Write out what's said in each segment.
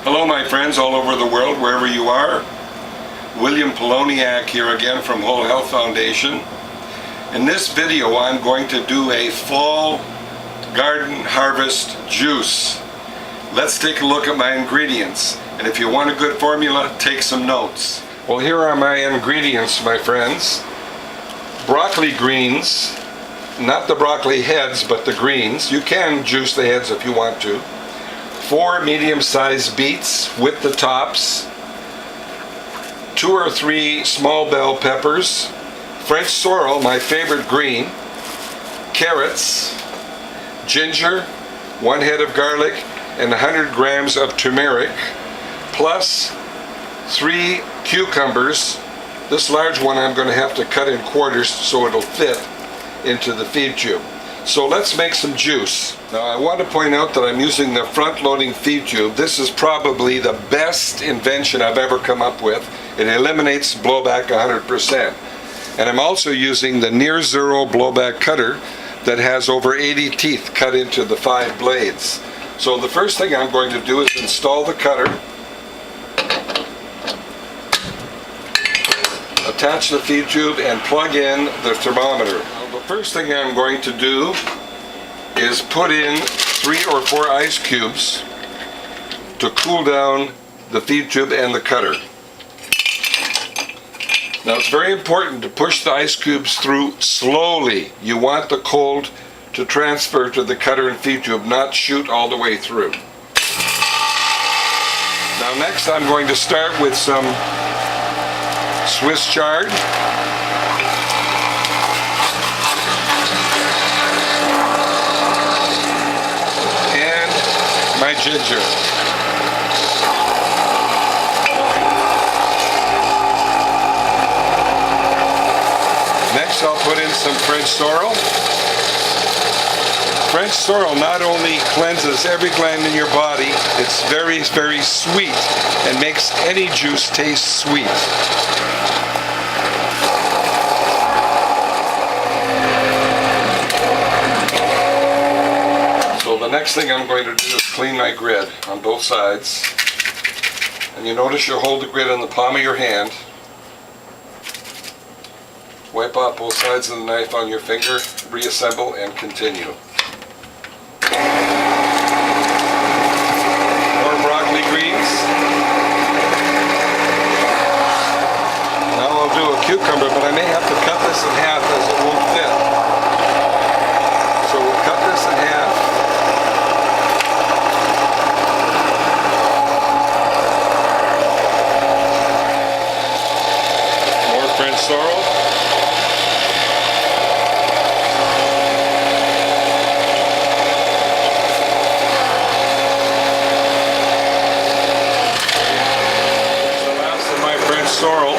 Hello my friends all over the world, wherever you are. William Poloniak here again from Whole Health Foundation. In this video I'm going to do a fall garden harvest juice. Let's take a look at my ingredients, and if you want a good formula, take some notes. Well, here are my ingredients, my friends. Broccoli greens, not the broccoli heads but the greens. You can juice the heads if you want to. 4 medium-sized beets with the tops, 2 or 3 small bell peppers, French sorrel, my favorite green, carrots, ginger, 1 head of garlic, and 100 grams of turmeric, plus 3 cucumbers. This large one I'm going to have to cut in quarters so it'll fit into the feed tube. So let's make some juice. Now I want to point out that I'm using the front-loading feed tube. This is probably the best invention I've ever come up with. It eliminates blowback 100%. And I'm also using the near zero blowback cutter that has over 80 teeth cut into the 5 blades. So the first thing I'm going to do is install the cutter, attach the feed tube, and plug in the thermometer. The first thing I'm going to do is put in 3 or 4 ice cubes to cool down the feed tube and the cutter. Now it's very important to push the ice cubes through slowly. You want the cold to transfer to the cutter and feed tube, not shoot all the way through. Now next I'm going to start with some Swiss chard. My ginger. Next I'll put in some French sorrel. French sorrel not only cleanses every gland in your body, it's very, very sweet and makes any juice taste sweet. The next thing I'm going to do is clean my grid on both sides. And you notice you hold the grid in the palm of your hand. Wipe off both sides of the knife on your finger, reassemble, and continue. More broccoli greens. Now I'll do a cucumber, but I may have to cut this in half as it won't fit. So we'll cut this in half. Sorrel. Here's the last of my French sorrel.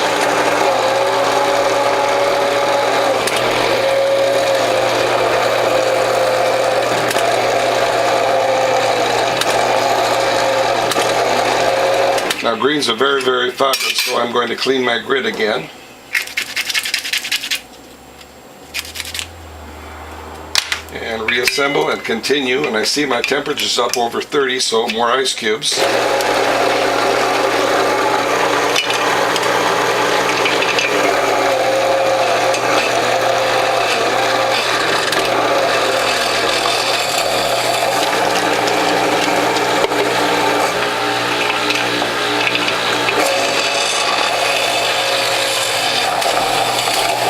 Now greens are very, very vibrant, so I'm going to clean my grid again. And reassemble and continue, and I see my temperature's up over 30, so more ice cubes.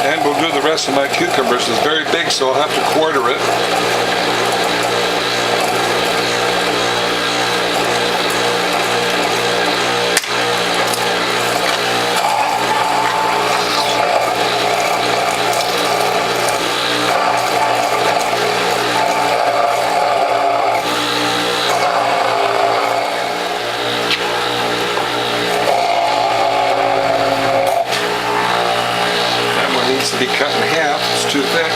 And we'll do the rest of my cucumbers. It's very big, so I'll have to quarter it. That one needs to be cut in half, it's too thick.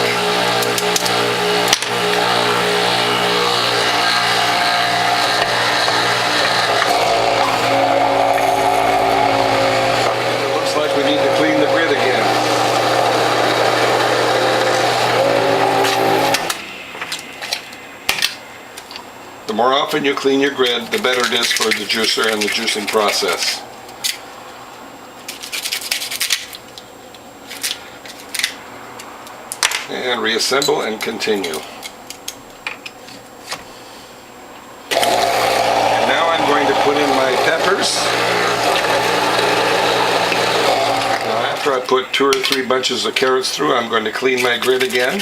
often you clean your grid, the better it is for the juicer and the juicing process. And reassemble and continue. And now I'm going to put in my peppers. Now after I put 2 or 3 bunches of carrots through, I'm going to clean my grid again.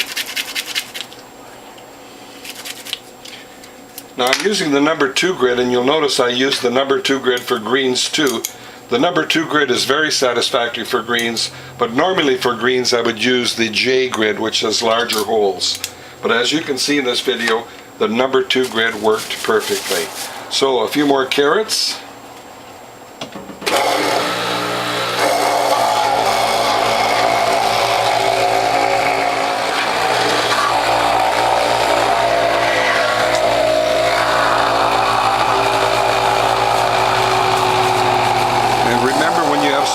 Now I'm using the number 2 grid, and you'll notice I use the number 2 grid for greens too. The number 2 grid is very satisfactory for greens, but normally for greens I would use the J grid, which has larger holes. But as you can see in this video, the number 2 grid worked perfectly. So a few more carrots.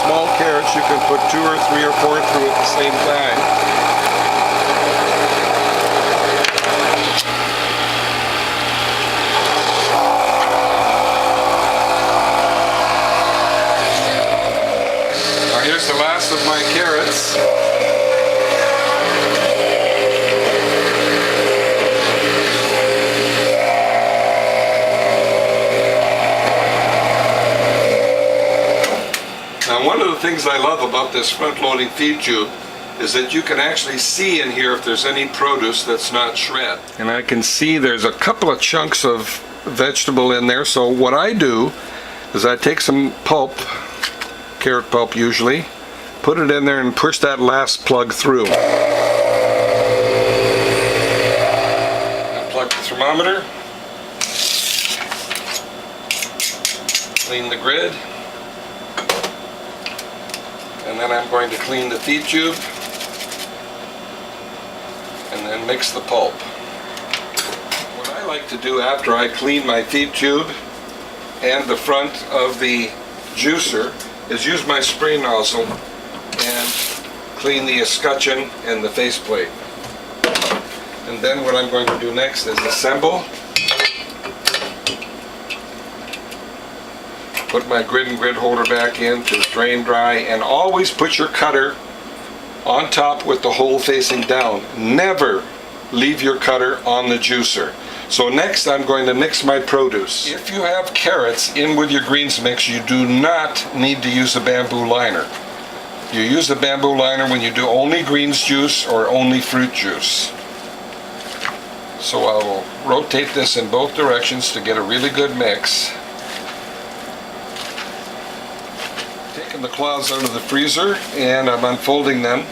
Small carrots, you can put 2 or 3 or 4 through at the same time. Now here's the last of my carrots. Now one of the things I love about this front-loading feed tube is that you can actually see in here if there's any produce that's not shred. And I can see there's a couple of chunks of vegetable in there, so what I do is I take some pulp, carrot pulp usually, put it in there and push that last plug through. Unplug the thermometer, clean the grid. And then I'm going to clean the feed tube and then mix the pulp. What I like to do after I clean my feed tube and the front of the juicer is use my spray nozzle and clean the escutcheon and the faceplate. And then what I'm going to do next is assemble. Put my grid and grid holder back in to drain dry, and always put your cutter on top with the hole facing down. Never leave your cutter on the juicer. So next I'm going to mix my produce. If you have carrots in with your greens mix, you do not need to use a bamboo liner. You use a bamboo liner when you do only greens juice or only fruit juice. So I will rotate this in both directions to get a really good mix. The cloths out of the freezer, and I'm unfolding them.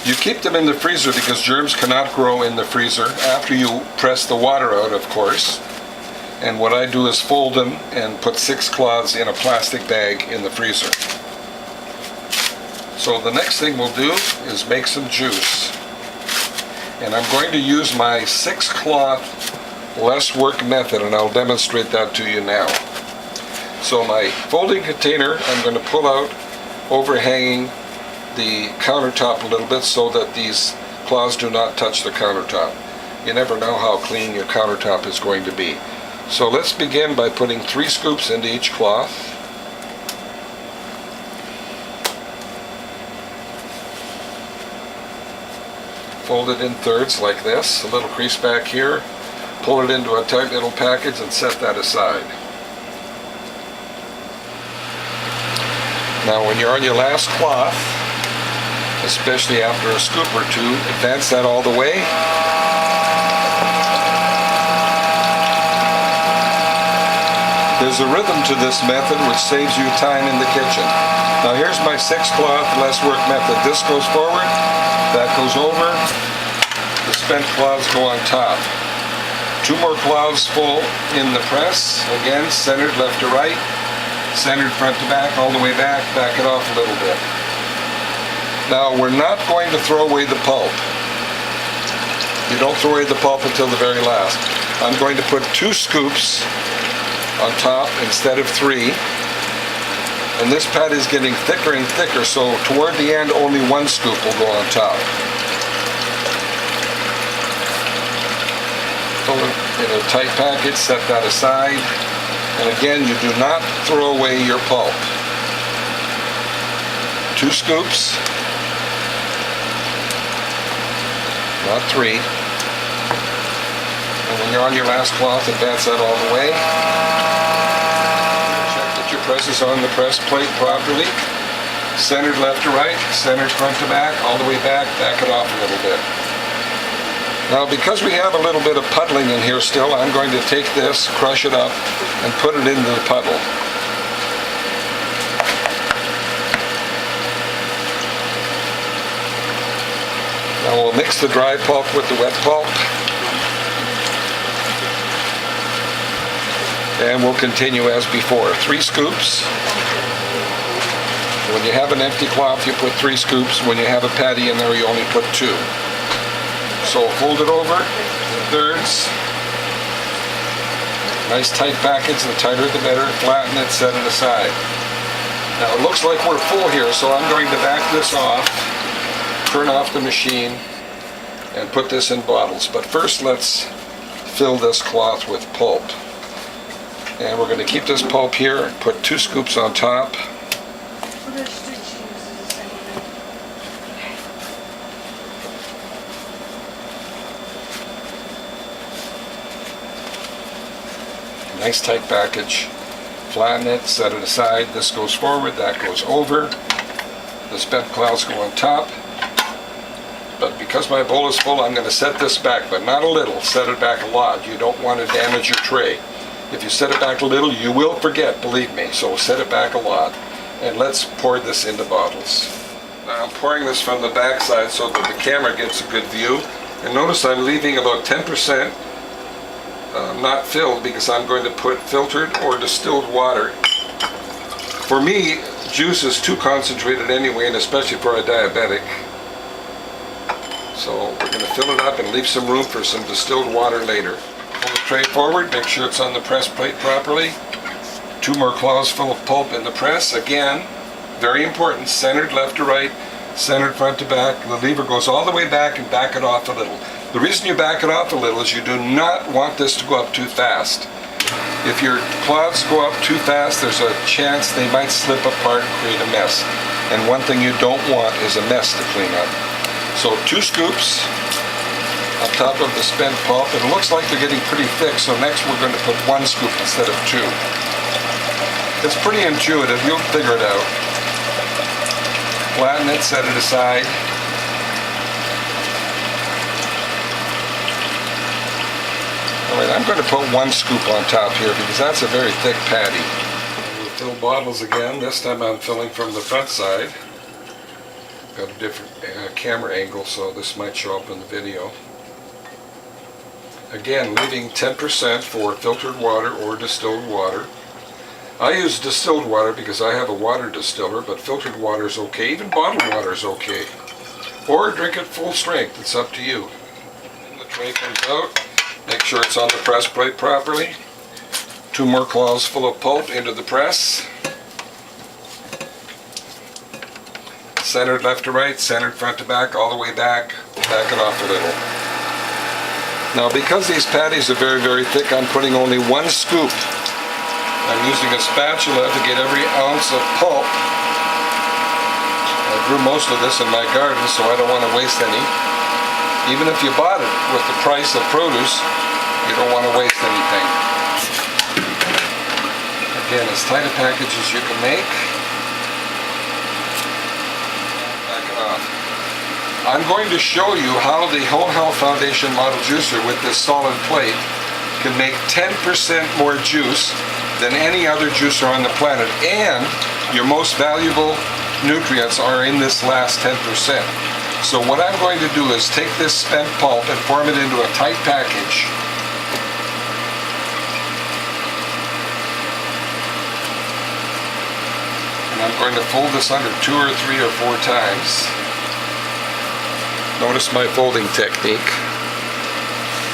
You keep them in the freezer because germs cannot grow in the freezer after you press the water out, of course. And what I do is fold them and put 6 cloths in a plastic bag in the freezer. So the next thing we'll do is make some juice. And I'm going to use my 6 cloth less work method, and I'll demonstrate that to you now. So my folding container, I'm going to pull out, overhanging the countertop a little bit so that these cloths do not touch the countertop. You never know how clean your countertop is going to be. So let's begin by putting 3 scoops into each cloth. Fold it in thirds like this, a little crease back here, pull it into a tight little package and set that aside. Now when you're on your last cloth, especially after a scoop or 2, advance that all the way. There's a rhythm to this method which saves you time in the kitchen. Now here's my 6 cloth less work method. This goes forward, that goes over, the spent cloths go on top. 2 more cloths full in the press, again centered left to right. Centered front to back, all the way back, back it off a little bit. Now we're not going to throw away the pulp. You don't throw away the pulp until the very last. I'm going to put 2 scoops on top instead of 3. And this pad is getting thicker and thicker, so toward the end only 1 scoop will go on top. in a tight package, set that aside. And again, you do not throw away your pulp. 2 scoops, not 3. And when you're on your last cloth, advance that all the way. Check that your press is on the press plate properly. Centered left to right, centered front to back, all the way back it off a little bit. Now, because we have a little bit of puddling in here still, I'm going to take this, crush it up, and put it into the puddle. Now we'll mix the dry pulp with the wet pulp. And we'll continue as before. 3 scoops. When you have an empty cloth, you put 3 scoops. When you have a patty in there, you only put 2. So fold it over in thirds. Nice tight package, the tighter the better. Flatten it, set it aside. Now it looks like we're full here, so I'm going to back this off, turn off the machine, and put this in bottles. But first let's fill this cloth with pulp. And we're going to keep this pulp here, put 2 scoops on top. Nice tight package. Flatten it, set it aside. This goes forward, that goes over. The spent clouds go on top. But because my bowl is full, I'm going to set this back, but not a little. Set it back a lot. You don't want to damage your tray. If you set it back a little, you will forget, believe me. So set it back a lot. And let's pour this into bottles. Now I'm pouring this from the back side so that the camera gets a good view. And notice I'm leaving about 10% not filled because I'm going to put filtered or distilled water. For me, juice is too concentrated anyway, and especially for a diabetic. So we're going to fill it up and leave some room for some distilled water later. Pull the tray forward, make sure it's on the press plate properly. 2 more cloths full of pulp in the press. Again, very important, centered left to right, centered front to back. The lever goes all the way back and back it off a little. The reason you back it off a little is you do not want this to go up too fast. If your cloths go up too fast, there's a chance they might slip apart and create a mess. And one thing you don't want is a mess to clean up. So 2 scoops on top of the spent pulp. It looks like they're getting pretty thick, so next we're going to put 1 scoop instead of 2. It's pretty intuitive, you'll figure it out. Flatten it, set it aside. Alright, I'm going to put 1 scoop on top here because that's a very thick patty. We'll fill bottles again. This time I'm filling from the front side. Got a different camera angle, so this might show up in the video. Again, leaving 10% for filtered water or distilled water. I use distilled water because I have a water distiller, but filtered water is okay. Even bottled water is okay. Or drink it full strength, it's up to you. And the tray comes out. Make sure it's on the press plate properly. 2 more cloths full of pulp into the press. Centered left to right, centered front to back, all the way back. Back it off a little. Now because these patties are very, very thick, I'm putting only 1 scoop. I'm using a spatula to get every ounce of pulp. I grew most of this in my garden, so I don't want to waste any. Even if you bought it with the price of produce, you don't want to waste anything. Again, as tight a package as you can make. Back it off. I'm going to show you how the Whole Health Foundation model juicer with this solid plate can make 10% more juice than any other juicer on the planet, and your most valuable nutrients are in this last 10%. So what I'm going to do is take this spent pulp and form it into a tight package. And I'm going to fold this under 2 or 3 or 4 times. Notice my folding technique.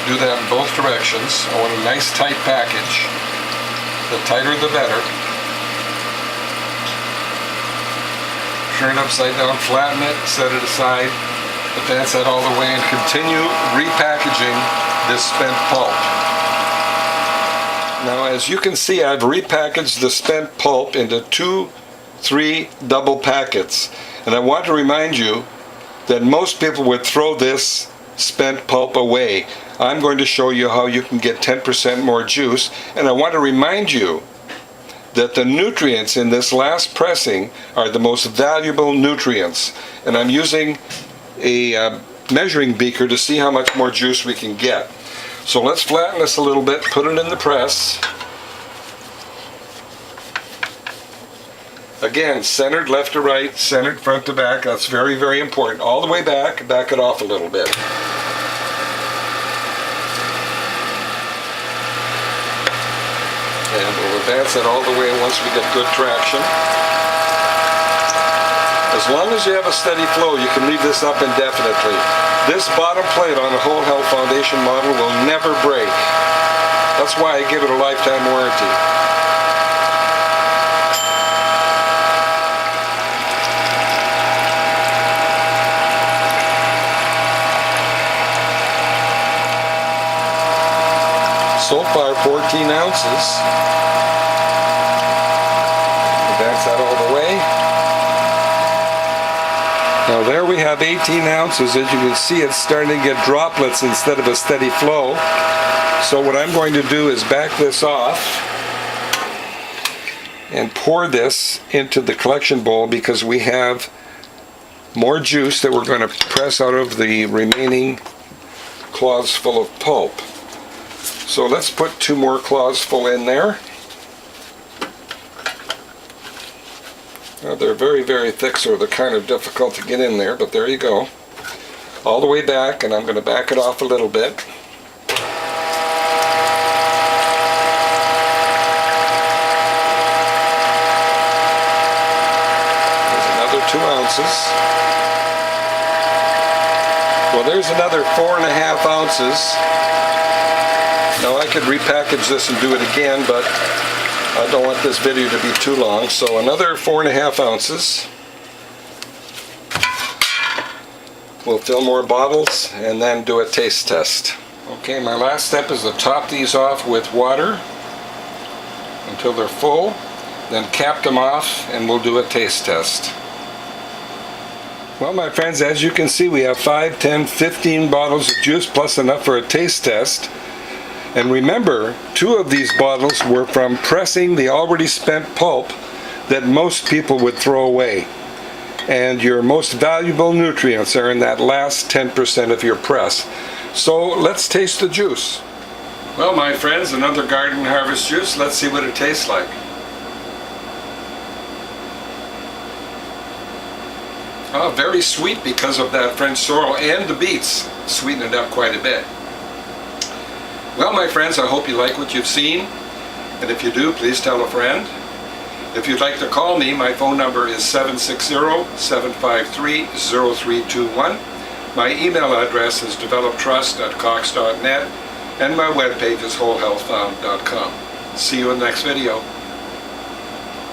Do that in both directions. I want a nice tight package. The tighter the better. Turn it upside down, flatten it, set it aside, advance that all the way, and continue repackaging this spent pulp. Now, as you can see, I've repackaged the spent pulp into 2-3 double packets. And I want to remind you that most people would throw this spent pulp away. I'm going to show you how you can get 10% more juice. And I want to remind you that the nutrients in this last pressing are the most valuable nutrients. And I'm using a measuring beaker to see how much more juice we can get. So let's flatten this a little bit, put it in the press. Again, centered left to right, centered front to back. That's very, very important. All the way back it off a little bit. And we'll advance it all the way once we get good traction. As long as you have a steady flow, you can leave this up indefinitely. This bottom plate on the Whole Health Foundation model will never break. That's why I give it a lifetime warranty. So far, 14 ounces. Advance that all the way. Now there we have 18 ounces. As you can see, it's starting to get droplets instead of a steady flow. So what I'm going to do is back this off and pour this into the collection bowl, because we have more juice that we're going to press out of the remaining cloths full of pulp. So let's put 2 more cloths full in there. They're very, very thick, so they're kind of difficult to get in there, but there you go. All the way back, and I'm going to back it off a little bit. There's another 2 ounces. Well, there's another 4.5 ounces. Now I could repackage this and do it again, but I don't want this video to be too long, so another 4.5 ounces. We'll fill more bottles and then do a taste test. Okay, my last step is to top these off with water until they're full, then cap them off and we'll do a taste test. Well, my friends, as you can see, we have 5, 10, 15 bottles of juice plus enough for a taste test. And remember, 2 of these bottles were from pressing the already spent pulp that most people would throw away. And your most valuable nutrients are in that last 10% of your press. So let's taste the juice. Well, my friends, another garden harvest juice. Let's see what it tastes like. Oh, very sweet because of that French sorrel, and the beets sweeten it up quite a bit. Well, my friends, I hope you like what you've seen, and if you do, please tell a friend. If you'd like to call me, my phone number is 760-753-0321. My email address is developtrust@cox.net, and my webpage is wholehealthfound.com. See you in the next video.